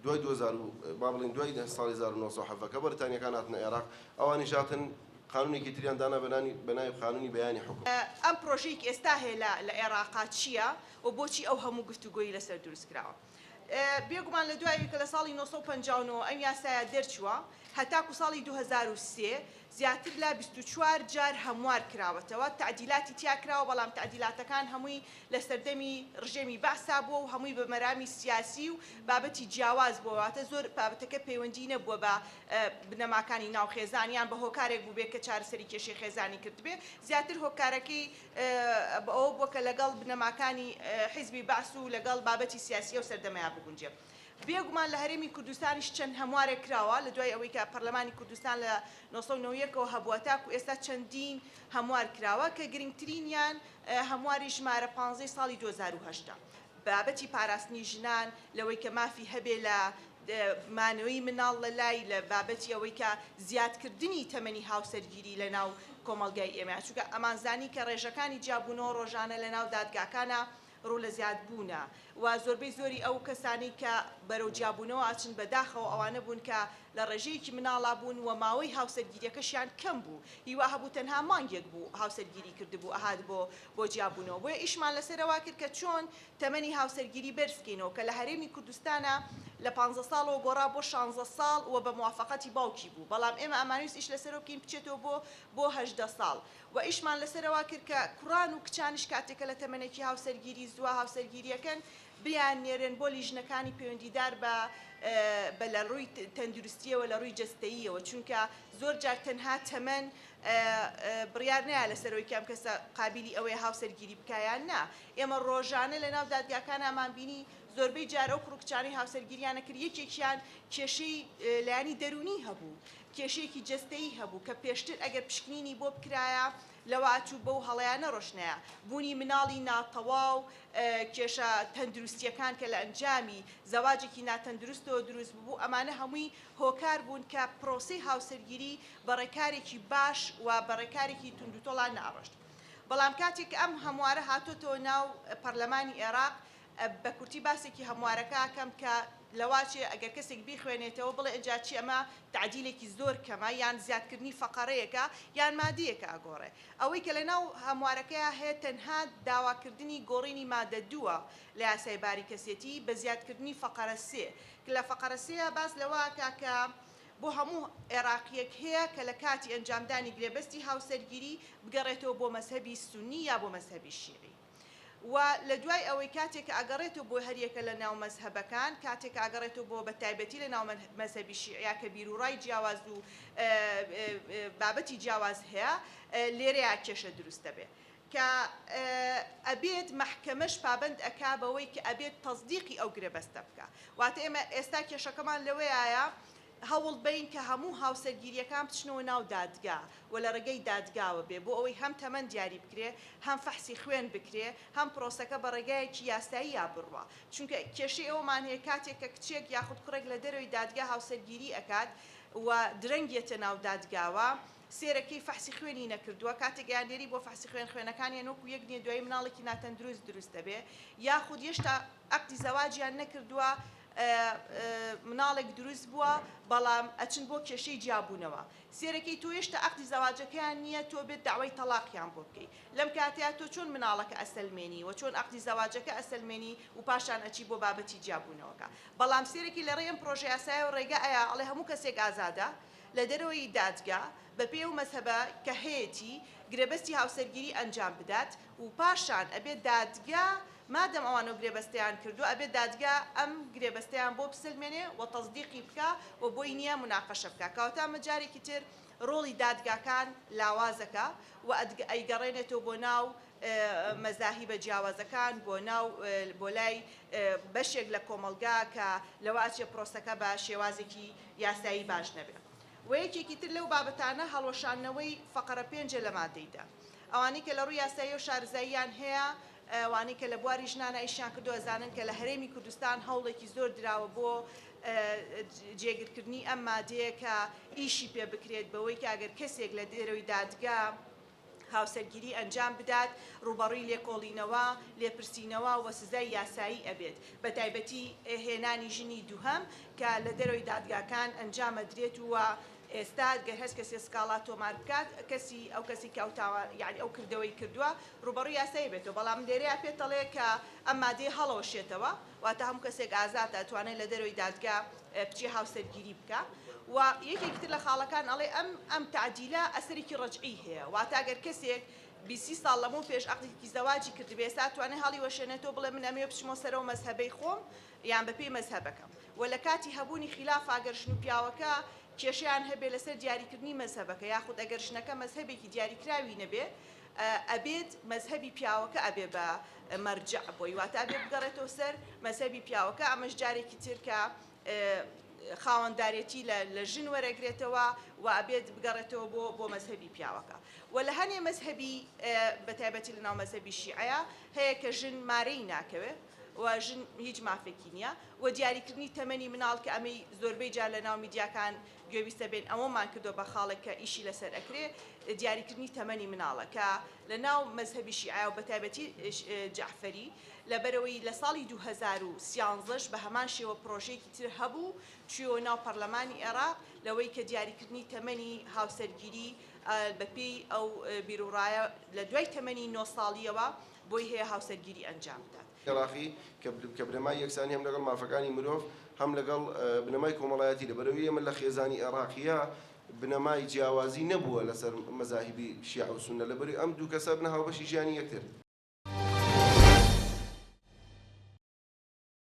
دوای 2000 با بڵین دوای ساڵی 1970 کە بەریتانیەکان هاتنە عێراق ئەوانی ژاتن قانونێکی تریان دانا بەناوی قانونی بەیانی حکوم. ئەم پرۆژەیەکی ئێستا هەیە لە عێراقا چییە و بۆچی ئەو هەموو گفتوگۆیی لەسەر دروست کراوە؟ بێگومان لە دوای کە لە ساڵی 1950 ئەم یاسایە دەرچووە هەتاکو ساڵی 2003 زیاتر لە 24 جار هەموار کراوەتەوە تعدیلاتی تیا کراوە بەڵام تعدیلاتەکان هەمووی لە سەردەمی ڕژێمی باسا بووە و هەمووی بە مەرامی سیاسی و بابەتی جیاواز بووەواتە زۆر بابەتەکە پەیوەندی نەبووە بە بنەماکانی ناوخێزانیان بە هۆکارێک بوو بێت کە چارەسەری کێشەی خێزانی کرد بێ زیاتر هۆکارەکەی ئەوە بووە کە لەگەڵ بنەماکانی حیزبی باس و لەگەڵ بابەتی سیاسی و سەردەمەیان بگونجێ. بێگومان لە هەرێمی کوردستانیش چەند هەموارێک کراوە لە دوای ئەوەی کە پەرلەمانی کوردستان لە 1990ەوە هەبووە تاکو ئێستا چەندین هەموار کراوە کە گرنگترینیان هەمواری ژمارە 15 ساڵی 2010 بابەتی پاراستنی ژنان لەوەی کە مافی هەبێ لە مانەوەی مناڵ لە لای لە بابەتی ئەوەی کە زیادکردنی تەمەنی هاوسەرگیری لە ناو کۆمەڵگای ئێمە چونکە ئەمانزانی کە ڕێژەکانی جیابوونەوە ڕۆژانە لە ناو دادگاکانە ڕوو لە زیادبوونە و زۆربەی زۆری ئەو کەسانی کە بەرەو جیابوونەوە ئاچن بەداخەوە ئەوانە بوون کە لە ڕێژەیەکی مناڵا بوون و ماوەی هاوسەرگیریەکەشیان کەم بوو هیوا هەبوو تەنها مانگێک بوو هاوسەرگیری کردبوو ئەهات بۆ جیابوونەوە بۆیە ئیشمان لەسەرەوە کرد کە چۆن تەمەنی هاوسەرگیری بەرزکەینەوە کە لە هەرێمی کوردستانە لە 15 ساڵەوە گۆڕا بۆ 16 ساڵ و بە موافقەتی باوکی بوو بەڵام ئێمە ئەمانویست ئیش لەسەرەوە بکەین بچێتەوە بۆ 18 ساڵ و ئیشمان لەسەرەوە کرد کە کوڕان و کچانش کاتێکە لە تەمەنێکی هاوسەرگیری زووە هاوسەرگیریەکەن بیان نێرێن بۆ لیژنەکانی پەیوەندیدار بە لە ڕووی تەندروستیەوە لە ڕووی جەستەییەوە چونکە زۆر جار تەنها تەمەن بڕیار نایە لەسەرەوەی کەم کەسە قابلی ئەوەیە هاوسەرگیری بکایان نا ئێمە ڕۆژانە لە ناو دادگاکان ئامان بینی زۆربەی جارە و کوڕکچانی هاوسەرگیریانە کرد یەکێکیان کێشەی لایانی دەرونی هەبوو کێشەیەکی جەستەیی هەبوو کە پێشتر ئەگەر پشکنینی بۆ بکرایە لەواتوو بەو هەڵەیانە ڕۆشنەیە بوونی مناڵی ناتەواو کێشە تەندروستیەکان کە لە ئەنجامی زەواجێکی ناتەندروستەوە دروست بوو ئەمانە هەمووی هۆکار بوون کە پرۆسەی هاوسەرگیری بەڕێکارێکی باش و بەڕێکارێکی توندوتۆڵان ناڕۆشت بەڵام کاتێک ئەم هەموارە هاتۆتەوە ناو پەرلەمانی عێراق بە کورتی باسێکی هەموارەکە کەم کە لەواچێ ئەگەر کەسێک بیخوێنێتەوە بڵێ ئەجاچی ئەمە تعدیلێکی زۆر کەمە یان زیادکردنی فەقەرەیەکە یان مادیەکە ئەگۆڕێ ئەوەی کە لە ناو هەموارەکەیە هەیە تەنها داواکردنی گۆڕینی مادە دووە لە یاسای باریکەسێتی بە زیادکردنی فەقەرە سێ کە لە فەقەرە سێە باس لەوەکە کە بۆ هەموو عێراقیەک هەیە کە لە کاتی ئەنجامدانی گرێبەستی هاوسەرگیری بگەڕێتەوە بۆ مەزهەبی سونی یا بۆ مەزهەبی شیعی و لە دوای ئەوەی کاتێک ئاگەڕێتەوە بۆ هەریەکە لە ناو مەزهەبەکان کاتێک ئاگەڕێتەوە بۆ بەتایبەتی لە ناو مەزهەبی شیعیا کە بیرروڕای جیاواز و بابەتی جیاواز هەیە لێرەیە کێشە دروستە بێ کە ئەبێت محکەمەش پابند ئەکا بەوەی کە ئەبێت تەصدیقی ئەو گرێبەستە بکە واتە ئێمە ئێستا کێشەکەمان لەوەیە هەوڵ بین کە هەموو هاوسەرگیریەکان بچنەوە ناو دادگا و لە ڕێگەی دادگاوە بێ بۆ ئەوەی هەم تەمەن دیاری بکرێ هەم فەحسی خوێن بکرێ هەم پرۆسەکە بە ڕێگایەکی یاسایی یا بڕوە چونکە کێشەی ئەومان هەیە کاتێک کە کچێک یاخود کوڕێک لە دەرەوەی دادگا هاوسەرگیری ئەکات و درەنگێتە ناو دادگاوە سێرەکەی فەحسی خوێنی نەکردووە کاتێک یانێری بۆ فەحسی خوێنەکانیان وەکو یەک نیە دوای مناڵێکی ناتەندروست دروستە بێ یاخود هێشتا عەقدی زەواجیان نەکردووە مناڵێک دروست بووە بەڵام ئەچن بۆ کێشەی جیابوونەوە سێرەکەی تۆ هێشتا عەقدی زەواجەکەیان نییە تۆ بێت داوای تەلاقیان بۆ بکەیت لەم کاتەیە تۆ چۆن مناڵەکە ئەسەلمێنی و چۆن عەقدی زەواجەکە ئەسەلمێنی و پاشان ئەچی بۆ بابەتی جیابوونەوەکە بەڵام سێرەکی لە ڕێی ئەم پرۆژە یاسایە و ڕێگە ئەیە ئەڵێ هەموو کەسێک ئازادە لە دەرەوەی دادگا بە پێ و مەزهەبە کە هەیەی گرێبەستی هاوسەرگیری ئەنجام بدات و پاشان ئەبێت دادگا مادەم ئەوانە گرێبەستیان کردو ئەبێت دادگا ئەم گرێبەستیان بۆ بسلمێنێ و تەصدیقی بکە و بۆی نییە مناقەشە بکە کەواتە مەجارێکی تر ڕۆڵی دادگاکان لاوازەکە و ئەیگەڕێنێتەوە بۆ ناو مەزاهیبە جیاوازەکان بۆ لای بەشێک لە کۆمەڵگا کە لەواچێ پرۆسەکە بە شێوازێکی یاسایی باش نەبێت و یەکێکی تر لەو بابەتانە هەڵوەشانەوەی فەقەرە 5 لە مادەیدا ئەوانەی کە لە ڕووی یاسایی و شارەزاییان هەیە وانی کە لە بواری ژنانە ئیشیان کردو ئەزانن کە لە هەرێمی کوردستان هەوڵێکی زۆر دراوە بۆ جێگیرکردنی ئەم مادەیە کە ئیشی پێ بکرێت بەوەی کە ئەگەر کەسێک لە دێرەوەی دادگا هاوسەرگیری ئەنجام بدات ڕوبەڕووی لێکۆڵینەوە لێپرسینەوە و سزای یاسایی ئەبێت بە تایبەتی هێنانی ژنی دووهەم کە لە دەرەوەی دادگاکان ئەنجامەدرێت و ئێستا گەر هەست کەسێ سکاڵات تۆمار بکات ئەو کەسی کەوتاوە یعنی ئەو کردەوەی کردووە ڕوبەڕووی یاسایی بێتەوە بەڵام لێرەیە پێت دەڵێ کە ئەم مادەی هەڵەوەشێتەوە واتە هەموو کەسێک ئازاد ئەتوانێت لە دەرەوەی دادگا بچی هاوسەرگیری بکە و یەکێکی تر لە خاڵەکان ئەڵێ ئەم تعدیلە ئەسەرێکی ڕەجعی هەیە واتە گەر کەسێک 20 ساڵ لەمەوە پێش عەقدێکی زەواجی کردبێ ئێستا توانێت هەڵی وەشێنێتەوە بڵێ من ئەمێ بچمەوە سەرەوە مەزهەبەی خۆم یان بەپێی مەزهەبەکەم و لە کاتی هەبوونی خلاف ئەگەر ژن و پیاوەکە کێشیان هەبێ لەسەر دیاریکردنی مەزهەبەکە یاخود ئەگەر ژنەکە مەزهەبێکی دیاریکراوی نەبێ ئەبێت مەزهەبی پیاوەکە ئەبێ بە مەرجع بۆی واتە ئەبێ بگەڕێتەوە سەر مەزهەبی پیاوەکە ئەمەش جارێکی تر کە خاوەنددارێتی لە ژن وەرەگرێتەوە و ئەبێت بگەڕێتەوە بۆ مەزهەبی پیاوەکە و لە هەنێ مەزهەبی بەتایبەتی لەناو مەزهەبی شیعەیە هەیە کە ژن مارەی ناکەوێت و ژن هیچ مافێکی نییە و دیاریکردنی تەمەنی مناڵ کە ئەمەی زۆربەی جار لە ناو میدیاکان گوێویستە بێن ئەوەمان کردو بە خاڵێک کە ئیشی لەسەر ئەکرێ دیاریکردنی تەمەنی مناڵە کە لە ناو مەزهەبی شیعە و بەتایبەتی جعفەری لەبەرەوەی لە ساڵی 2013 بە هەمان شێوە پرۆژەیەکی تر هەبوو چووە ناو پەرلەمانی عێراق لەوەی کە دیاریکردنی تەمەنی هاوسەرگیری بەپێی ئەو بیرروڕایە لە دوای تەمەنی 9 ساڵیەوە بۆی هەیە هاوسەرگیری ئەنجام بدات. عێراقی کە بنەمای یەکسانی هەم لەگەڵ مافەکانی مرۆڤ هەم لەگەڵ بنەمای کۆمەڵایەتی لەبەرەوەی ئێمە لە خێزانی عێراقیە بنەمای جیاوازی نەبووە لەسەر مەزاهیبی شیعە و سوننە لەبەری ئەم دوو کەسە بنە هاوبەشی ژیانی یەکتر.